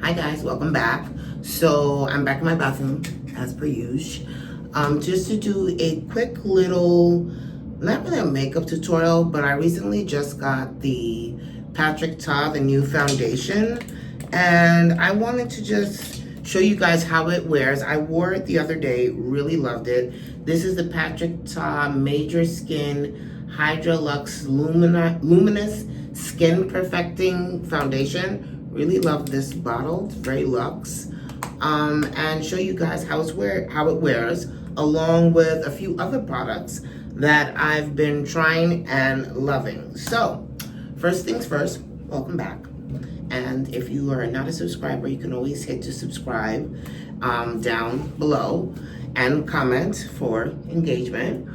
Hi guys, welcome back. So I'm back in my bathroom as per usual. Just to do a quick little, not really a makeup tutorial, but I recently just got the Patrick Ta, the new foundation, and I wanted to just show you guys how it wears. I wore it the other day, really loved it. This is the Patrick Ta Major Skin Hydra-Luxe Luminous Skin Perfecting Foundation. Really love this bottle. It's very luxe. And show you guys how it wears, along with a few other products that I've been trying and loving. So, first things first, welcome back. And if you are not a subscriber, you can always hit to subscribe down below and comment for engagement.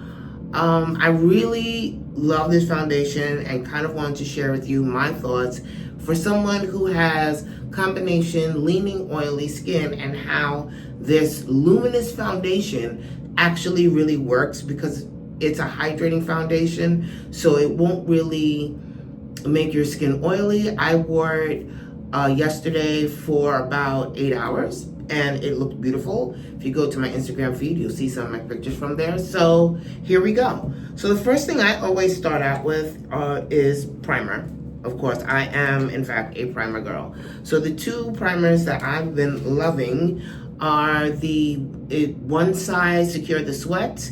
I really love this foundation and kind of wanted to share with you my thoughts for someone who has combination leaning oily skin, and how this luminous foundation actually really works because it's a hydrating foundation, so it won't really make your skin oily. I wore it yesterday for about 8 hours and it looked beautiful. If you go to my Instagram feed, you'll see some of my pictures from there. So here we go. So the first thing I always start out with is primer. Of course, I am, in fact, a primer girl. So the two primers that I've been loving are the One Size Secure the Sweat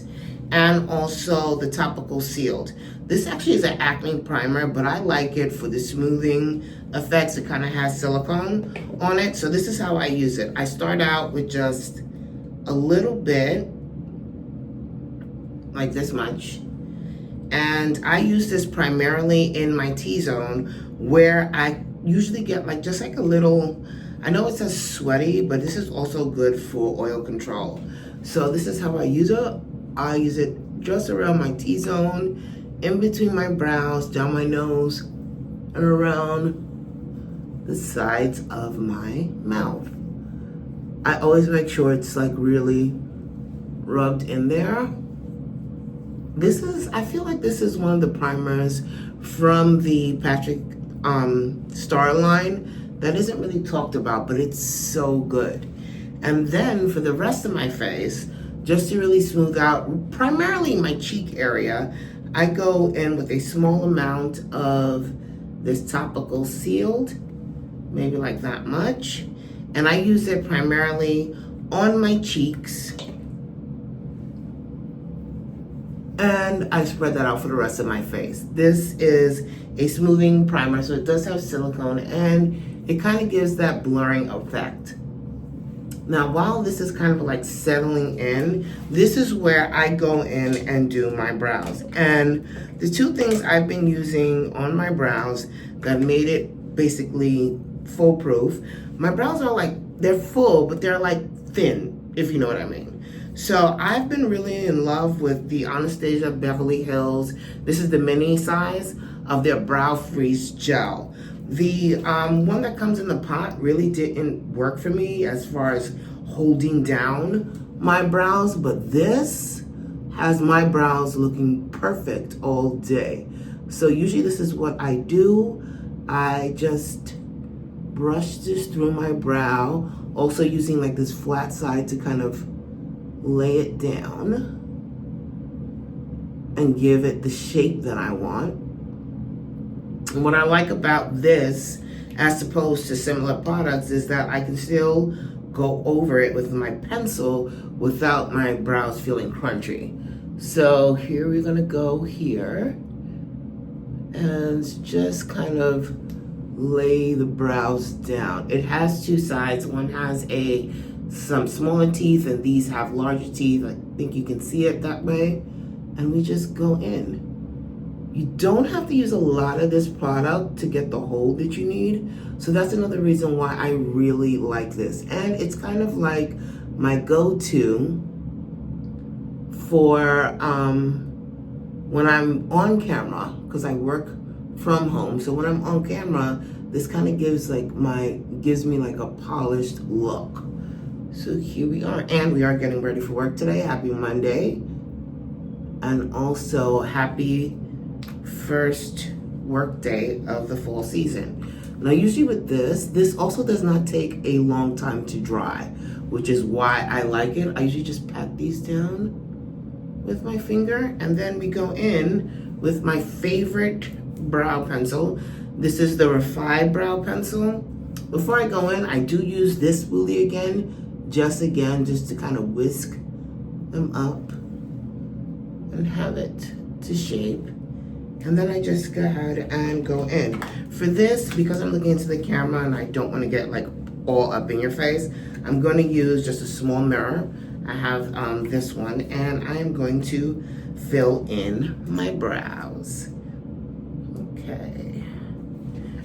and also the Topical Sealed. This actually is an acne primer, but I like it for the smoothing effects. It kind of has silicone on it. So this is how I use it. I start out with just a little bit, like this much. And I use this primarily in my T-zone, where I usually get just like a little, I know it says sweaty, but this is also good for oil control. So this is how I use it. I use it just around my T-zone, in between my brows, down my nose, and around the sides of my mouth. I always make sure it's like really rubbed in there. I feel like this is one of the primers from the Patrick Star line that isn't really talked about, but it's so good. And then for the rest of my face, just to really smooth out, primarily my cheek area, I go in with a small amount of this Topical Sealed, maybe like that much. And I use it primarily on my cheeks. And I spread that out for the rest of my face. This is a smoothing primer, so it does have silicone, and it kind of gives that blurring effect. Now, while this is kind of like settling in, this is where I go in and do my brows. And the two things I've been using on my brows that made it basically foolproof, my brows are they're full, but they're thin, if you know what I mean. So I've been really in love with the Anastasia Beverly Hills. This is the mini size of their Brow Freeze Gel. The one that comes in the pot really didn't work for me as far as holding down my brows, but this has my brows looking perfect all day. So usually this is what I do. I just brush this through my brow, also using this flat side to kind of lay it down and give it the shape that I want. And what I like about this, as opposed to similar products, is that I can still go over it with my pencil without my brows feeling crunchy. So here we're gonna go here and just kind of lay the brows down. It has two sides. One has some smaller teeth, and these have larger teeth. I think you can see it that way. And we just go in. You don't have to use a lot of this product to get the hold that you need. So that's another reason why I really like this. And it's kind of like my go-to for when I'm on camera, because I work from home. So when I'm on camera, this kind of gives me a polished look. So here we are, and we are getting ready for work today. Happy Monday, and also happy first work day of the fall season. Now usually with this also does not take a long time to dry, which is why I like it. I usually just pat these down with my finger, and then we go in with my favorite brow pencil. This is the Refi brow pencil. Before I go in, I do use this spoolie again, just to kind of whisk them up and have it to shape. And then I just go ahead and go in. For this, because I'm looking into the camera and I don't want to get like all up in your face, I'm going to use just a small mirror. I have this one, and I am going to fill in my brows. Okay.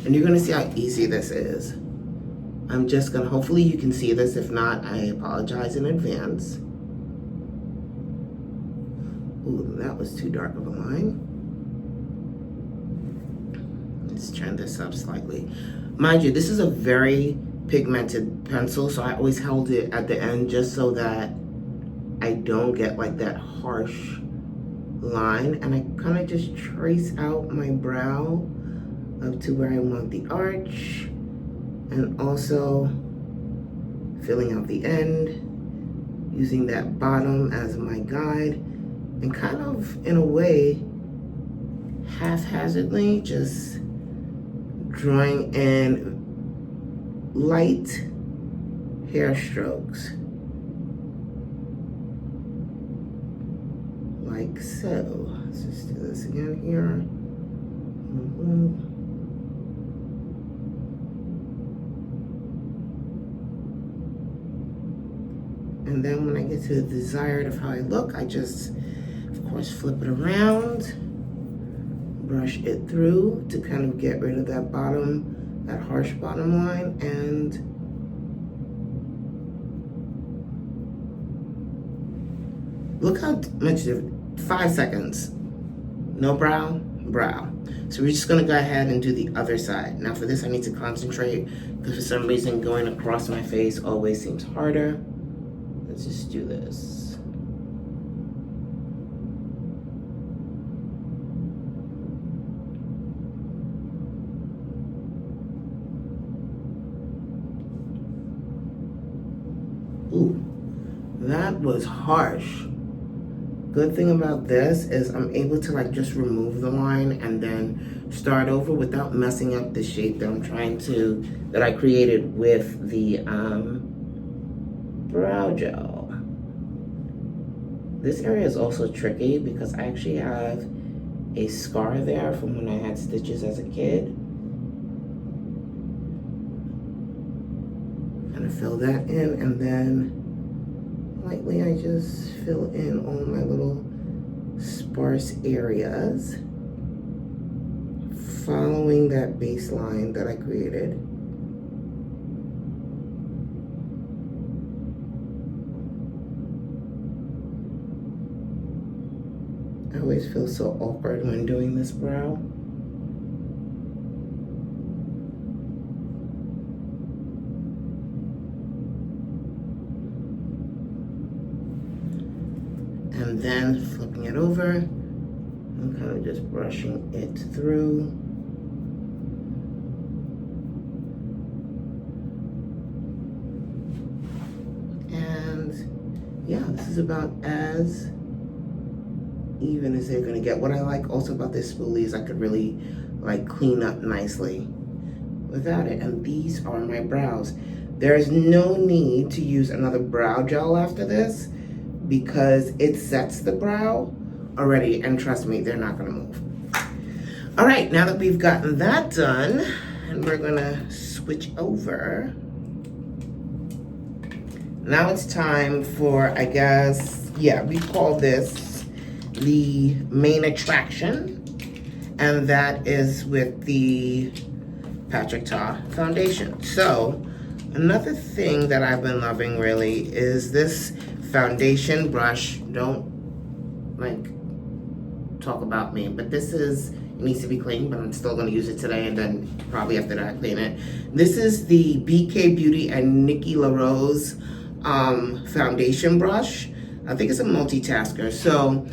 And you're going to see how easy this is. I'm just going to, hopefully you can see this. If not, I apologize in advance. Ooh, that was too dark of a line. Let's turn this up slightly. Mind you, this is a very pigmented pencil, so I always held it at the end just so that I don't get like that harsh line. And I kind of just trace out my brow up to where I want the arch, and also filling out the end, using that bottom as my guide, and kind of in a way haphazardly just drawing in light hair strokes, like so. Let's just do this again here. And then when I get to the desired of how I look, I just, of course, flip it around, brush it through to kind of get rid of that bottom, that harsh bottom line, and look how much, 5 seconds. No brow, brow. So we're just gonna go ahead and do the other side. Now for this, I need to concentrate because for some reason going across my face always seems harder. Let's just do this. Ooh, that was harsh. Good thing about this is I'm able to like just remove the line and then start over without messing up the shape that I'm trying to, that I created with the brow gel. This area is also tricky because I actually have a scar there from when I had stitches as a kid. Kind of fill that in, and then lightly I just fill in all my little sparse areas, following that baseline that I created. I always feel so awkward when doing this brow. And then flipping it over and kind of just brushing it through. And yeah, this is about as even as they're gonna get. What I like also about this spoolie is I could really like clean up nicely without it. And these are my brows. There's no need to use another brow gel after this because it sets the brow already, and trust me, they're not gonna move. All right, now that we've gotten that done, and we're gonna switch over. Now it's time for, I guess, yeah, we call this the main attraction, and that is with the Patrick Ta foundation. So another thing that I've been loving really is this foundation brush. Don't like talk about me, but this is, it needs to be clean, but I'm still going to use it today, and then probably after that I clean it. This is the BK Beauty and Nikki LaRose foundation brush. I think it's a multitasker. So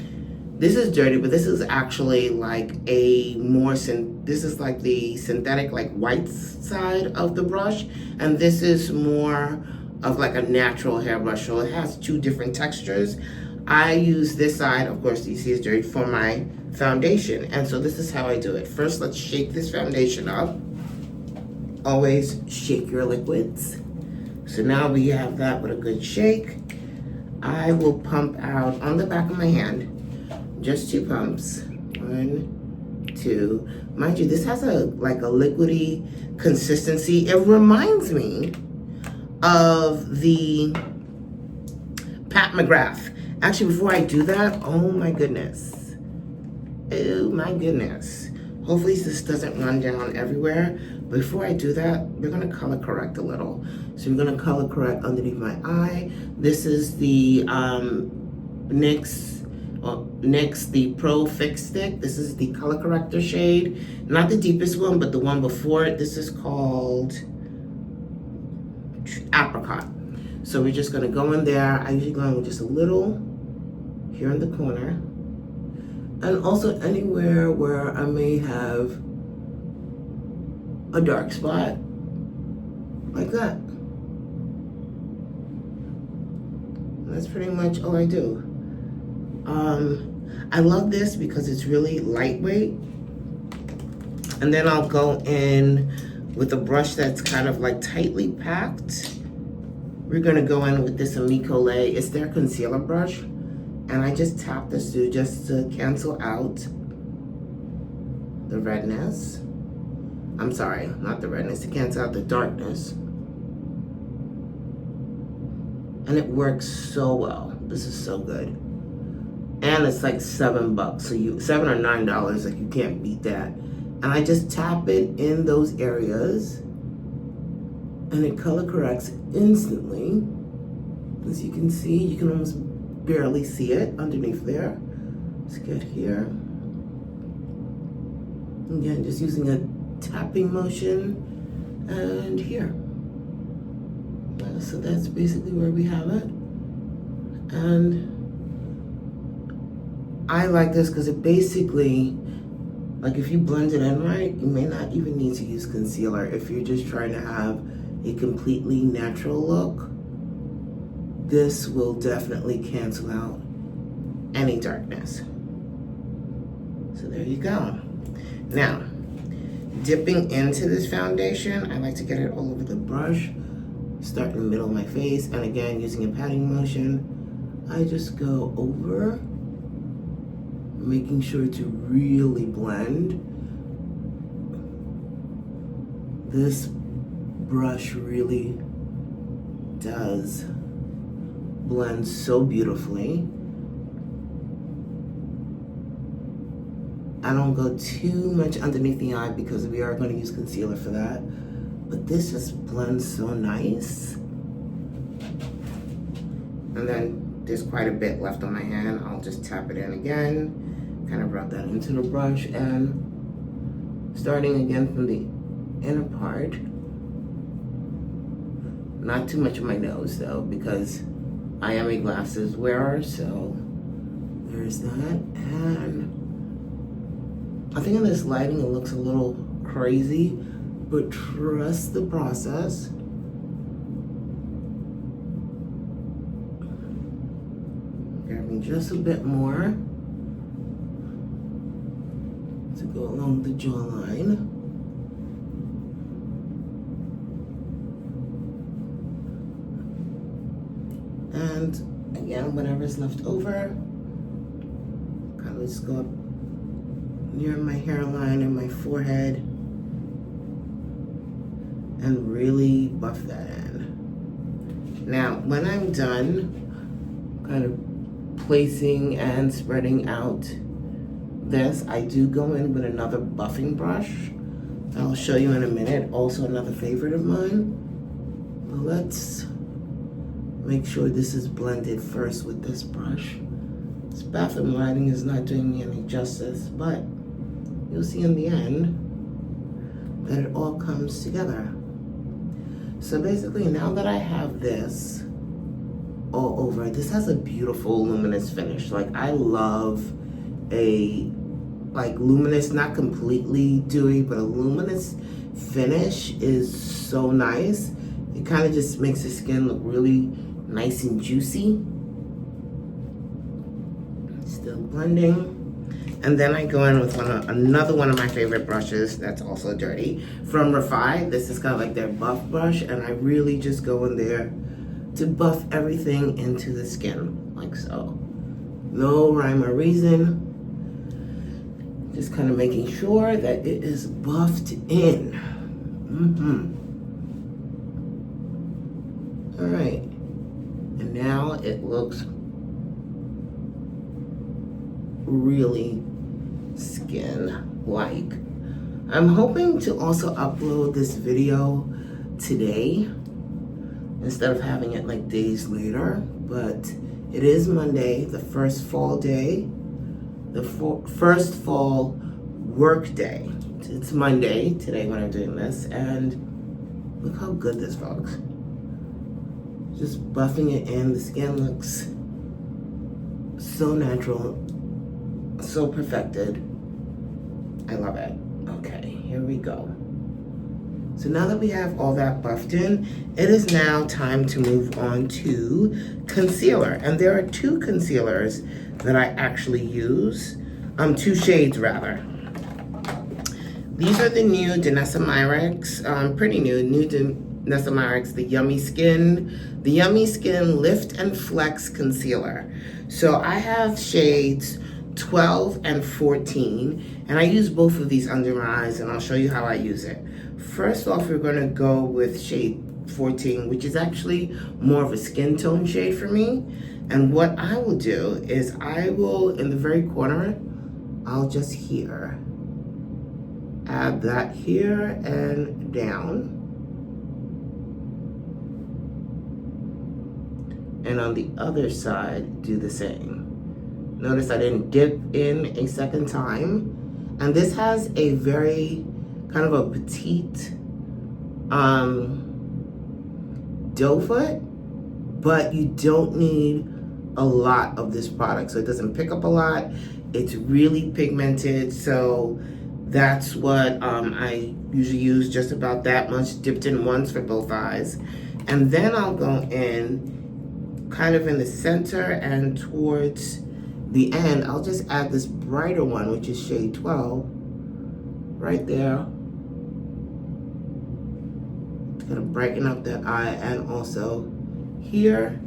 This is dirty, but this is actually like a more, this is like the synthetic, like white side of the brush. And this is more of like a natural hairbrush. So it has two different textures. I use this side, of course, you see it's dirty, for my foundation. And so this is how I do it. First, let's shake this foundation up. Always shake your liquids. So now we have that with a good shake. I will pump out on the back of my hand, just 2 pumps. 1, 2. Mind you, this has a like a liquidy consistency. It reminds me of the Pat McGrath. Actually, before I do that, oh my goodness. Oh my goodness. Hopefully this doesn't run down everywhere. Before I do that, we're gonna color correct a little. So I'm gonna color correct underneath my eye. This is the NYX the Pro Fix Stick. This is the color corrector shade. Not the deepest one, but the one before it. This is called Apricot. So we're just gonna go in there. I usually go in with just a little here in the corner. And also anywhere where I may have a dark spot, like that. That's pretty much all I do. I love this because it's really lightweight. And then I'll go in with a brush that's kind of like tightly packed. We're gonna go in with this Amico Lay. It's their concealer brush. And I just tap this through just to cancel out the redness. I'm sorry, not the redness, to cancel out the darkness. And it works so well. This is so good. And it's like $7, so $7 or $9, like you can't beat that. And I just tap it in those areas and it color corrects instantly. As you can see, you can almost barely see it underneath there. Let's get here. Again, just using a tapping motion and here. So that's basically where we have it. And I like this because it basically, like if you blend it in right, you may not even need to use concealer if you're just trying to have a completely natural look. This will definitely cancel out any darkness. So there you go. Now, dipping into this foundation, I like to get it all over the brush, start in the middle of my face, and again, using a patting motion, I just go over, making sure to really blend. This brush really does blend so beautifully. I don't go too much underneath the eye because we are going to use concealer for that. But this just blends so nice. And then there's quite a bit left on my hand. I'll just tap it in again, kind of rub that into the brush, and starting again from the inner part. Not too much of my nose though, because I am a glasses wearer, so there's that. And I think in this lighting it looks a little crazy, but trust the process. Grabbing just a bit more to go along the jawline. And again, whatever's left over, kind of just go up near my hairline and my forehead and really buff that in. Now, when I'm done kind of placing and spreading out this, I do go in with another buffing brush. I'll show you in a minute, also another favorite of mine. But let's make sure this is blended first with this brush. This bathroom lighting is not doing me any justice, but you'll see in the end that it all comes together. So basically, now that I have this all over, this has a beautiful luminous finish. Like, I love a like luminous, not completely dewy, but a luminous finish is so nice. It kind of just makes the skin look really nice and juicy. Still blending. And then I go in with another one of my favorite brushes that's also dirty from Refi. This is kind of like their buff brush, and I really just go in there to buff everything into the skin, like so. No rhyme or reason. Just kind of making sure that it is buffed in. All right, and now it looks really skin-like. I'm hoping to also upload this video today instead of having it like days later, but it is Monday, the first fall day, the first fall work day. It's Monday today when I'm doing this, and look how good this looks. Just buffing it in, the skin looks so natural, so perfected. I love it. Okay, here we go. So now that we have all that buffed in, it is now time to move on to concealer. And there are two concealers that I actually use, two shades rather. These are the new Danessa Myricks, pretty new Danessa Myricks, the Yummy Skin Lift and Flex Concealer. So I have shades 12 and 14, and I use both of these under my eyes, and I'll show you how I use it. First off, we're gonna go with shade 14, which is actually more of a skin tone shade for me. And what I will do is I will, in the very corner, I'll just here, add that here and down. And on the other side, do the same. Notice I didn't dip in a second time. And this has a very kind of a petite doe foot, but you don't need a lot of this product. So it doesn't pick up a lot. It's really pigmented. So that's what I usually use, just about that much, dipped in once for both eyes. And then I'll go in kind of in the center and towards the end, I'll just add this brighter one, which is shade 12, right there. It's gonna brighten up that eye, and also here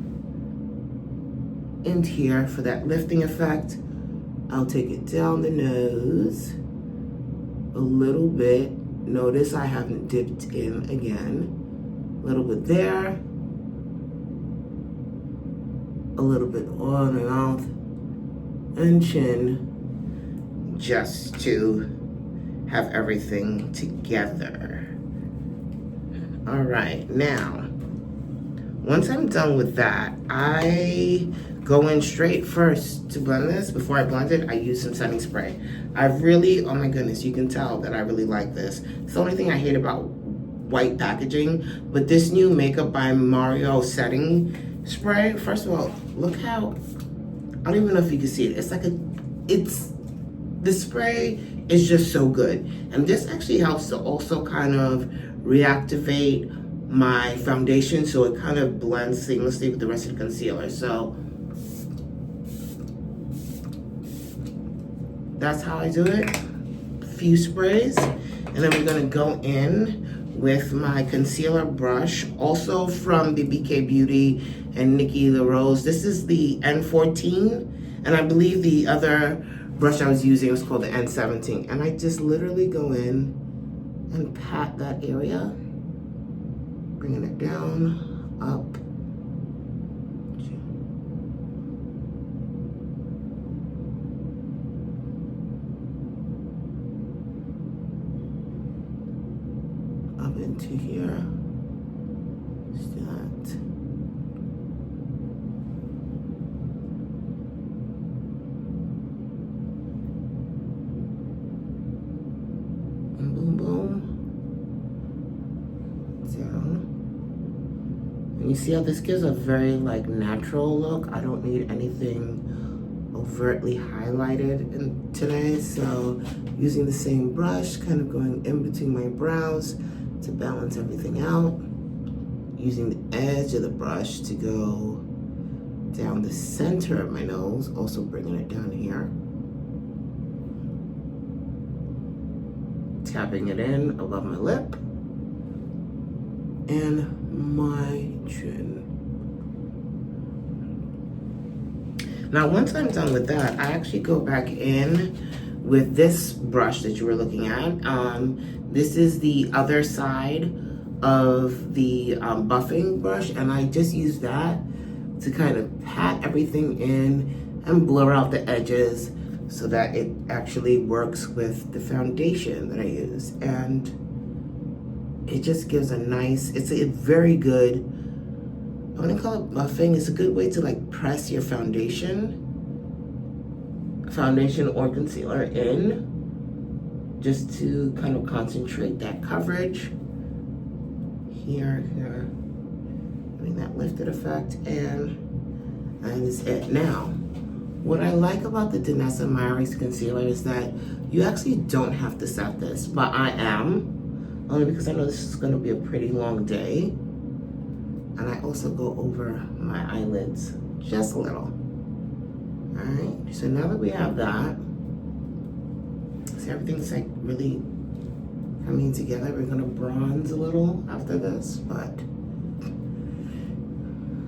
and here for that lifting effect. I'll take it down the nose a little bit. Notice I haven't dipped in again. A little bit there, a little bit on the mouth and chin, just to have everything together. All right, now, once I'm done with that, I go in straight first to blend this. Before I blend it, I use some setting spray. I really, oh my goodness, you can tell that I really like this. It's the only thing I hate about white packaging, but this new Makeup by Mario setting spray, first of all, look how, I don't even know if you can see it. It's like the spray is just so good. And this actually helps to also kind of reactivate my foundation, so it kind of blends seamlessly with the rest of the concealer. So that's how I do it. A few sprays, and then we're gonna go in with my concealer brush, also from the BK Beauty and Nikki LaRose. This is the N14, and I believe the other brush I was using was called the N17. And I just literally go in and pat that area, bringing it down, up, into here. Just do that. And boom, boom. Down. And you see how this gives a very like natural look. I don't need anything overtly highlighted today, so using the same brush, kind of going in between my brows to balance everything out, using the edge of the brush to go down the center of my nose, also bringing it down here, tapping it in above my lip and my chin. Now, once I'm done with that, I actually go back in with this brush that you were looking at. This is the other side of the buffing brush, and I just use that to kind of pat everything in and blur out the edges so that it actually works with the foundation that I use. And it just gives a nice, it's a very good, I wouldn't call it buffing, it's a good way to like press your foundation or concealer in, just to kind of concentrate that coverage. Here, getting that lifted effect, and that is it. Now, what I like about the Danessa Myricks concealer is that you actually don't have to set this, but I am, only because I know this is going to be a pretty long day. And I also go over my eyelids just a little. All right, so now that we have that, see everything's like really coming together. We're gonna bronze a little after this, but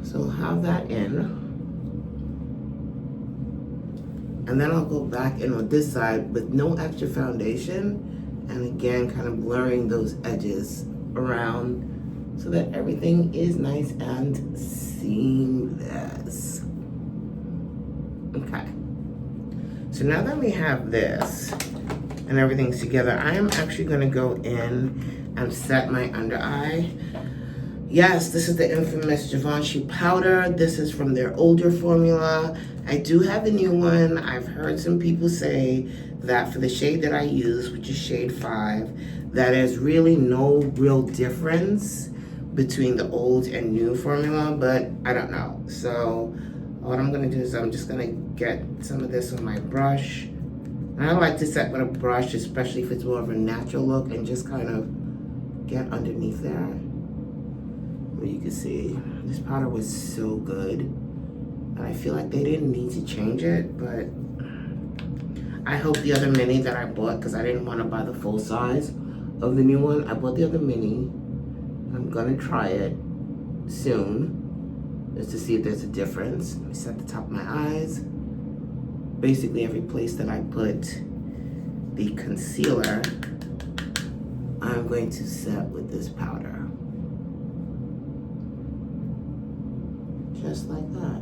so we'll have that in. And then I'll go back in on this side with no extra foundation, and again, kind of blurring those edges around so that everything is nice and seamless. Okay. So now that we have this and everything's together, I am actually gonna go in and set my under eye. Yes, this is the infamous Givenchy powder. This is from their older formula. I do have the new one. I've heard some people say that for the shade that I use, which is shade 5, that there's really no real difference between the old and new formula, but I don't know. So what I'm gonna do is I'm just gonna get some of this on my brush. And I like to set with a brush, especially if it's more of a natural look, and just kind of get underneath there. Where you can see, this powder was so good. And I feel like they didn't need to change it, but I hope the other mini that I bought, because I didn't want to buy the full size of the new one, I bought the other mini. I'm gonna try it soon, just to see if there's a difference. Let me set the top of my eyes. Basically every place that I put the concealer, I'm going to set with this powder. Just like that.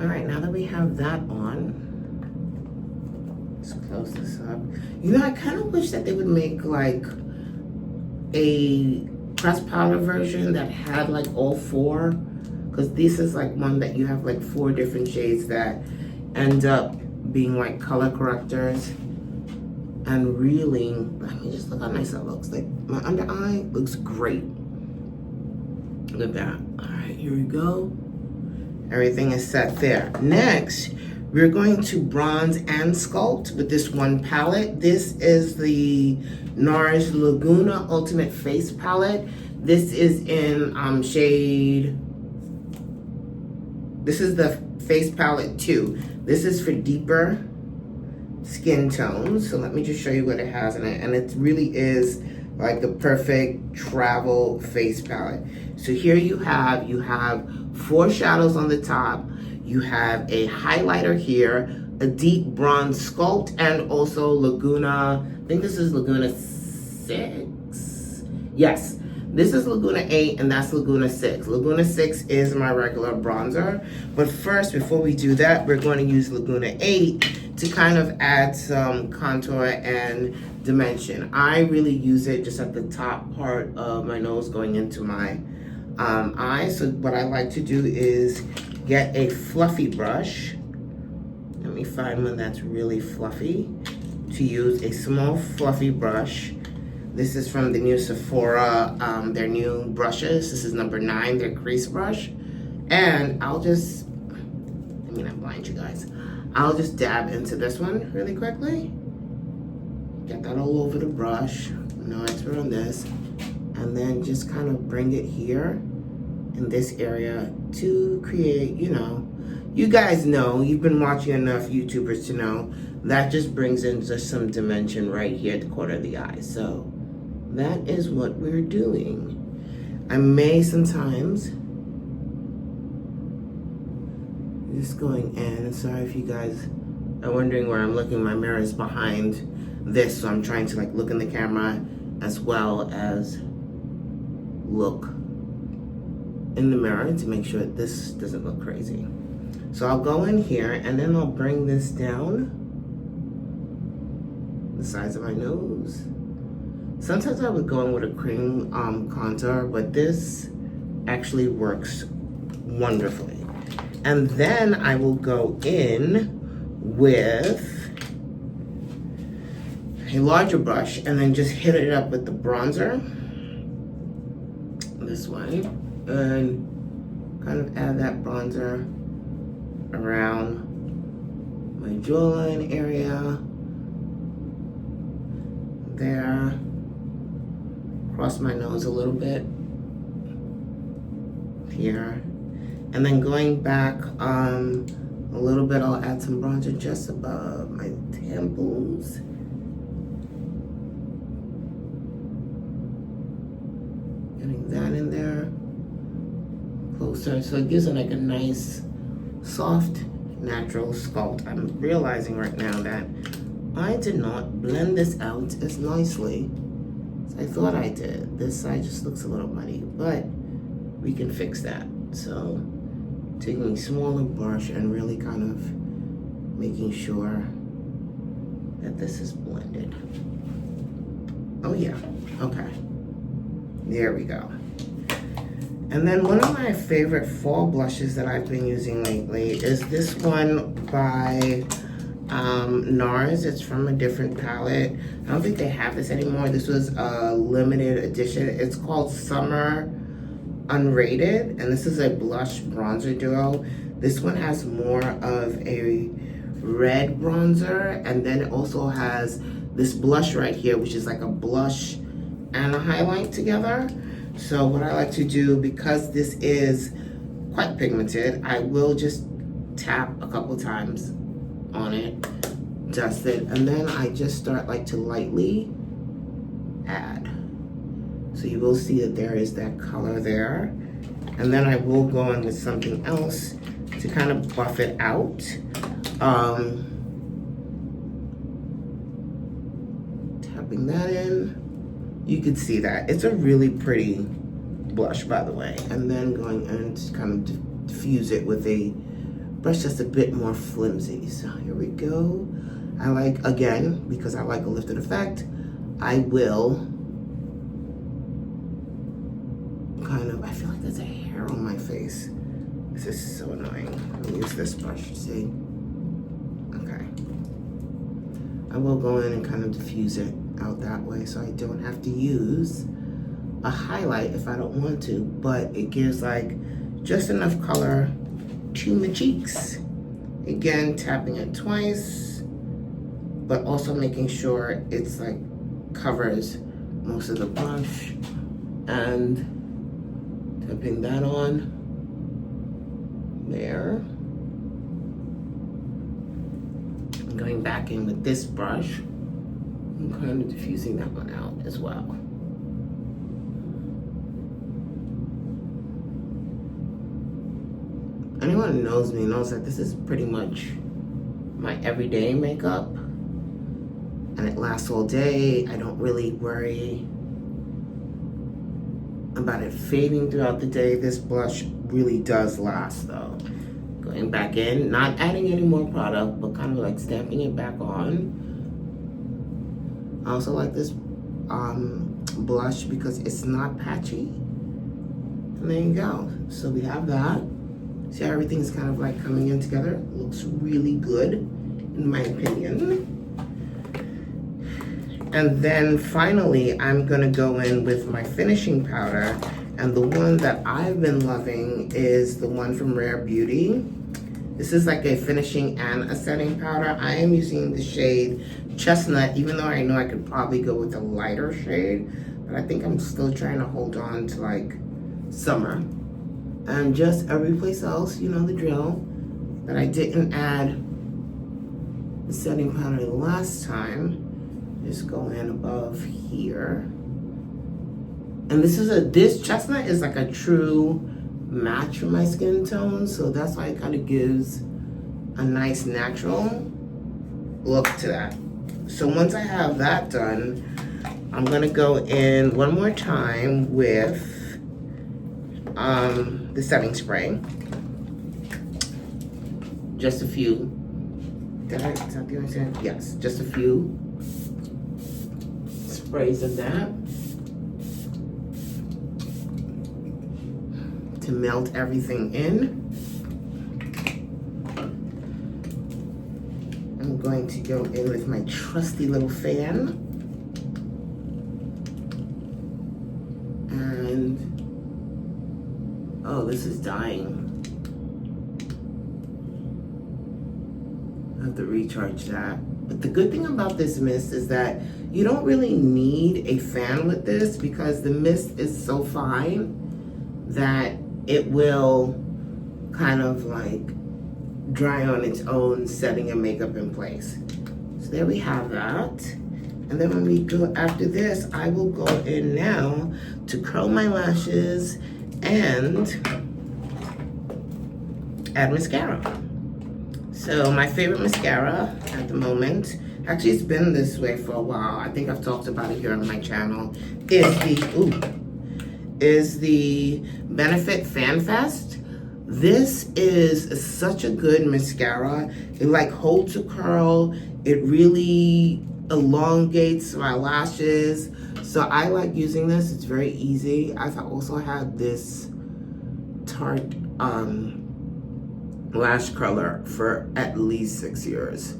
All right, now that we have that on, let's close this up. You know, I kind of wish that they would make like a pressed powder version that had like all 4, because this is like one that you have like 4 different shades that end up being like color correctors. And really, I mean, just look how nice that looks. Like my under eye looks great. Look at that. All right, here we go. Everything is set there. Next, we're going to bronze and sculpt with this one palette. This is the NARS Laguna Ultimate Face Palette. This is in shade, this is the Face Palette 2. This is for deeper skin tones. So let me just show you what it has in it. And it really is like the perfect travel face palette. So here you have 4 shadows on the top. You have a highlighter here, a deep bronze sculpt, and also Laguna, I think this is Laguna 6. Yes, this is Laguna 8 and that's Laguna 6. Laguna 6 is my regular bronzer. But first, before we do that, we're going to use Laguna 8 to kind of add some contour and dimension. I really use it just at the top part of my nose going into my eyes. So what I like to do is get a fluffy brush. Let me find one that's really fluffy. To use a small fluffy brush. This is from the new Sephora, their new brushes. This is number 9, their crease brush. And I'll just mean, I'm blind, you guys. I'll just dab into this one really quickly. Get that all over the brush. No expert on this. And then just kind of bring it here in this area to create, you know, you guys know, you've been watching enough YouTubers to know that just brings in just some dimension right here at the corner of the eye. So that is what we're doing. I may sometimes just going in. Sorry if you guys are wondering where I'm looking. My mirror is behind this, so I'm trying to like look in the camera as well as look in the mirror to make sure that this doesn't look crazy. So I'll go in here and then I'll bring this down the size of my nose. Sometimes I would go in with a cream contour, but this actually works wonderfully. And then I will go in with a larger brush and then just hit it up with the bronzer this way and kind of add that bronzer around my jawline area there, across my nose a little bit here, and then going back a little bit, I'll add some bronzer just above my temples. Getting that in there closer, so it gives it like a nice soft natural sculpt. I'm realizing right now that I did not blend this out as nicely as I thought I did. This side just looks a little muddy, but we can fix that. So taking a smaller brush and really kind of making sure that this is blended. Oh yeah, okay. There we go. And then one of my favorite fall blushes that I've been using lately is this one by NARS. It's from a different palette. I don't think they have this anymore. This was a limited edition. It's called Summer Unrated, and this is a blush bronzer duo. This one has more of a red bronzer, and then it also has this blush right here, which is like a blush and a highlight together. So what I like to do, because this is quite pigmented, I will just tap a couple times on it, dust it, and then I just start like to lightly add. So you will see that there is that color there. And then I will go in with something else to kind of buff it out. Tapping that in. You can see that. It's a really pretty blush, by the way. And then going in to kind of diffuse it with a brush that's a bit more flimsy. So here we go. I like, again, because I like a lifted effect, I will kind of, I feel like there's a hair on my face. This is so annoying. Let me use this brush, see? Okay. I will go in and kind of diffuse it out that way so I don't have to use a highlight if I don't want to, but it gives like just enough color to my cheeks. Again, tapping it twice, but also making sure it's like covers most of the brush, and tapping that on there. And going back in with this brush and kind of diffusing that one out as well. Anyone who knows me knows that this is pretty much my everyday makeup, and it lasts all day. I don't really worry about it fading throughout the day. This blush really does last though. Going back in, not adding any more product, but kind of like stamping it back on. I also like this blush because it's not patchy. And there you go. So we have that. See how everything's kind of like coming in together? It looks really good, in my opinion. And then finally, I'm gonna go in with my finishing powder. And the one that I've been loving is the one from Rare Beauty. This is like a finishing and a setting powder. I am using the shade Chestnut, even though I know I could probably go with a lighter shade, but I think I'm still trying to hold on to like summer. And just every place else, you know the drill, that I didn't add the setting powder the last time. Just go in above here. And this Chestnut is like a true match for my skin tone, so that's why it kind of gives a nice natural look to that. So once I have that done, I'm gonna go in one more time with the setting spray. Just a few. Is that the only thing? Yes, just a few sprays of that to melt everything in. I'm going to go in with my trusty little fan. And, oh, this is dying. I have to recharge that. But the good thing about this mist is that you don't really need a fan with this because the mist is so fine that it will kind of like dry on its own, setting your makeup in place. So there we have that. And then when we go after this, I will go in now to curl my lashes and add mascara. So my favorite mascara at the moment, actually it's been this way for a while, I think I've talked about it here on my channel, is the Benefit Fan Fest. This is such a good mascara. It like holds a curl. It really elongates my lashes. So I like using this. It's very easy. I've also had this Tarte lash curler for at least 6 years.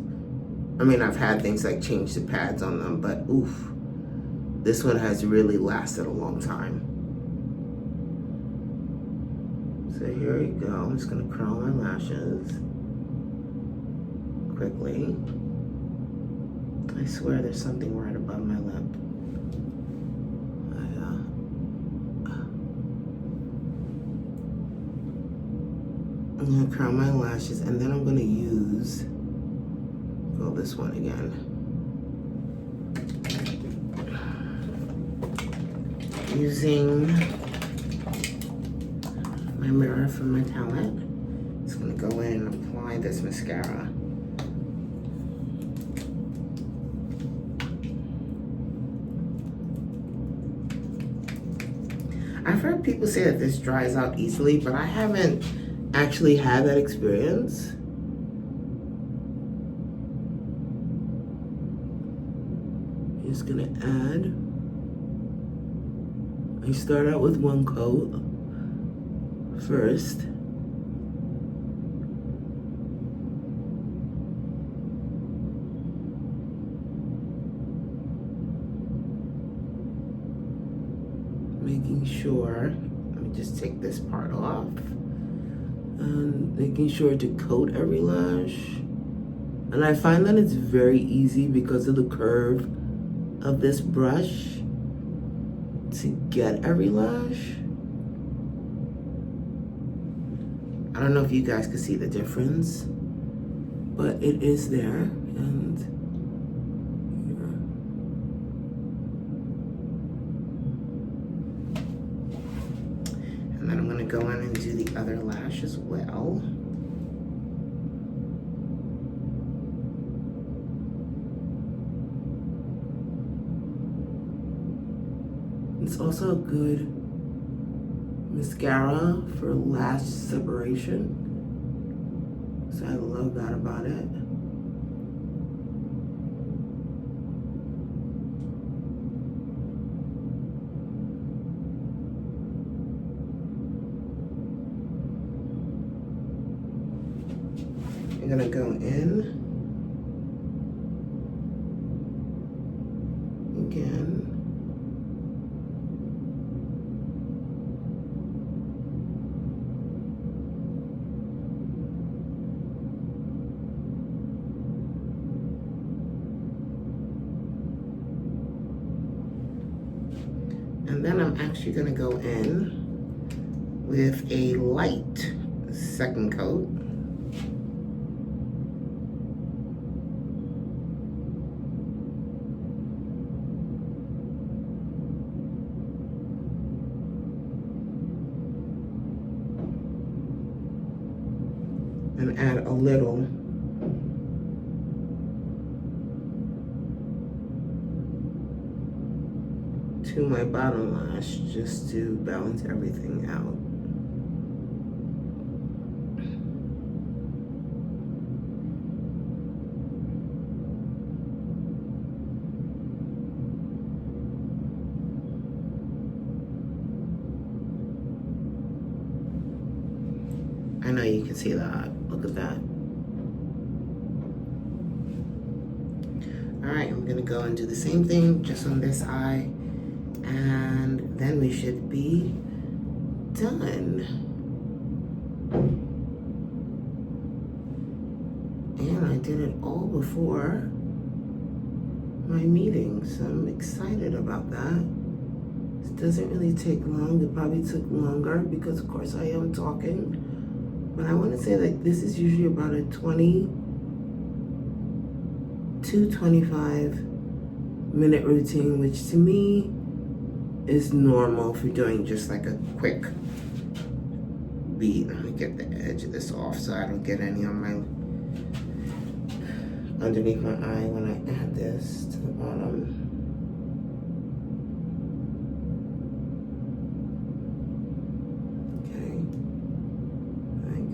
I mean, I've had things like change the pads on them, but oof, this one has really lasted a long time. So here we go. I'm just gonna curl my lashes quickly. I swear there's something right above my lip. I'm gonna curl my lashes and then I'm gonna use, this one again. Using my mirror from my palette. Just gonna go in and apply this mascara. I've heard people say that this dries out easily, but I haven't actually had that experience. Just gonna add. I start out with one coat first. Making sure, let me just take this part off. And making sure to coat every lash. And I find that it's very easy because of the curve of this brush to get every lash. I don't know if you guys can see the difference, but it is there. And here. And then I'm gonna go in and do the other lash as well. It's also a good mascara for lash separation. So I love that about it. I'm gonna go in again. And then I'm actually gonna go in with a light second coat. And add a little to my bottom lash just to balance everything out. I know you can see that. Look at that. All right, I'm gonna go and do the same thing just on this eye, and then we should be done. And I did it all before my meeting, so I'm excited about that. This doesn't really take long. It probably took longer because, of course, I am talking. But I want to say that this is usually about a 20 to 25 minute routine, which to me is normal if you're doing just like a quick beat. Let me get the edge of this off so I don't get any on my underneath my eye when I add this to the bottom.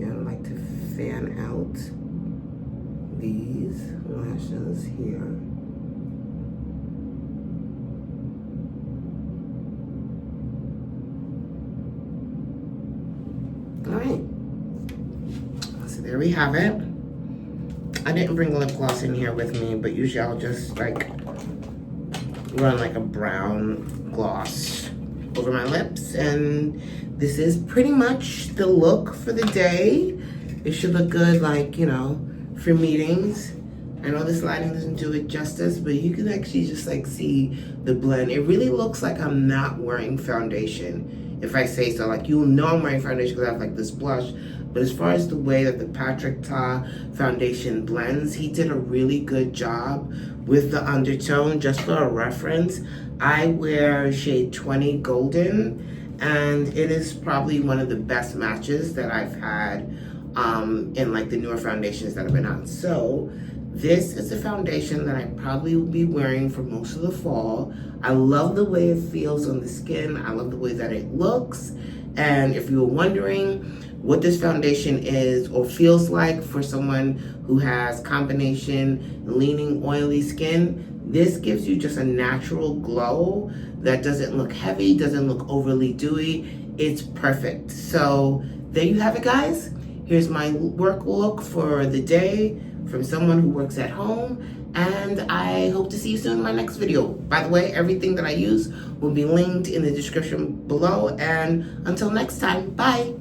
I like to fan out these lashes here. All right, so there we have it. I didn't bring lip gloss in here with me, but usually I'll just like run like a brown gloss over my lips, and this is pretty much the look for the day. It should look good, like, you know, for meetings. I know this lighting doesn't do it justice, but you can actually just like see the blend. It really looks like I'm not wearing foundation, if I say so. Like, you'll know I'm wearing foundation because I have like this blush. But as far as the way that the Patrick Ta foundation blends, he did a really good job with the undertone. Just for a reference, I wear shade 20 Golden, and it is probably one of the best matches that I've had in like the newer foundations that have been out. So this is a foundation that I probably will be wearing for most of the fall. I love the way it feels on the skin. I love the way that it looks. And if you were wondering what this foundation is or feels like for someone who has combination leaning oily skin, this gives you just a natural glow that doesn't look heavy, doesn't look overly dewy. It's perfect. So there you have it, guys. Here's my work look for the day from someone who works at home, and I hope to see you soon in my next video. By the way, everything that I use will be linked in the description below, and until next time, bye.